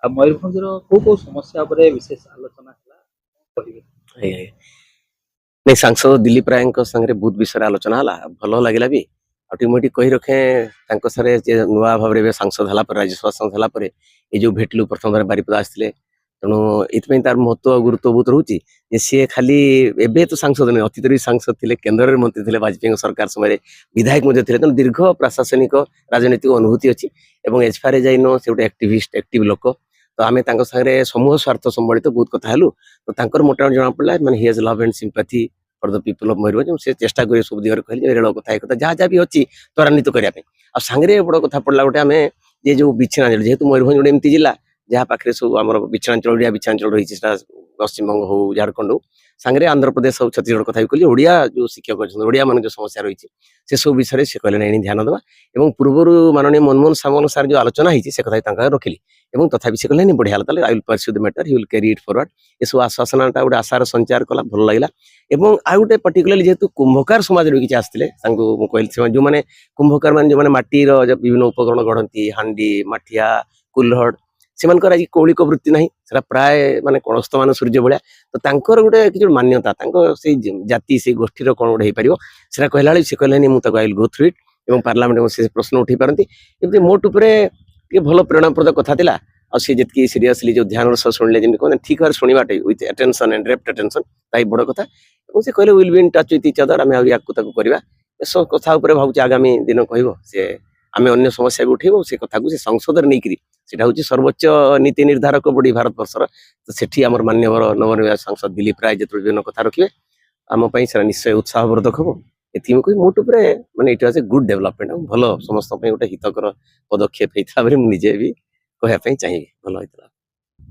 ମୟୂରଭଞ୍ଜର କୋଉ ସମସ୍ୟା ଉପରେ ବିଶେଷ ଆଲୋଚନା ହେଲା କହିବେ? ଆଜ୍ଞା ଆଜ୍ଞା। नहीं सांसद दिलीप राय संगे बहुत विषय आलोचना है भल लगे भी मुझे कही रखे सारे नुआ भाव में सांसद है राज्यसभा सांसद है ये जो भेटलु प्रथम बार बारिपदा आसते तेणु ये तार महत्व गुरुत्व बहुत रोचे सी खाली एवं तो सांसद नहीं अतीत भी सांसद थे केन्द्र मंत्री थे वाजपेयी सरकार समय विधायक थे तेणु दीर्घ प्रशासनिक राजनीतिक अनुभूति अच्छी एज फार एज नो से गोटे एक्टिविस्ट एक्टिव लोक तो आम सागे समूह स्वार्थ सम्बलित बहुत कथा हेलु तो मोटामोटी जना पड़ा मैंने he has love and sympathy for the people of Mayurbhanj से चेष्टा करें सब दिगरे कहले रेल कथा एक जहाँ जहाँ भी अच्छी त्वरान्वित करने सांगे बड़ कथा पड़ा गोटे आम ये जो बिछाणांचल जेहेतु मयूरभंज गोटे एमती जिला जहाँ पाखे सब आम बिछाणांचल ओडिया बिछाणांचल रही पश्चिमबंग हो झारखंड हो सांगे आंध्र प्रदेश और छत्तीसगढ़ कथा भी कहली ओडिया जो शिक्षक अच्छे ओडिया मान जो समस्या रही से सब विषय से कहले नहीं ध्यान देवा और पूर्वर माननीय मनमोहन सामल सार जो आलोचना होती से कथा रखिली और तथा से कहले बढ़िया I will pursue the matter he will carry it forward ये सब आश्वासना गोटे आशार संचार कला भल लगे और आ गए पर्टिकुलाली जेहेतु कुंभकार समाज किसी आसते कहली जो मैंने कुंभकार मान जो मैंने माटीर विभिन्न उपकरण गढ़ती हांडी माठिया कुल्हड़ से आज कौलिक वृत्ति ना प्राय माने कणस्थ मान सूर्य भाया तो गोटे कि मान्यता से जाति से गोष्ठीर कौन गोटे हो पार कहला से कहले मुझे I will go through it और पार्लियामेंट से प्रश्न उठे पारती मोट उपर भल प्रेरणाप्रद कथा था और सी जी सीरियसली जो ध्यान सह शुणिले जमी ठीक भाव शुणवाटे with attention and rapt attention ताई बड़ कथा और से कहले will be in touch with each other आम करवा सब कथा भावुँ आगामी दिन कह सी आम अन्य समस्या भी उठेब से कथा को संसद नहीं सेटा हूँ सर्वोच्च नीति निर्धारक बड़ी भारत वर्षर तो सेठी आम मान्यवर नवनिर्वाचित सांसद दिलीप राय जो विभिन्न कथा रखिए आम निश्चय उत्साहवर्धक हम ये मोट उपर माने it was a good development भल समस्त गोटे हितकर पदक्षेप होता मुझे भी कहवाई चाहिए भल होता।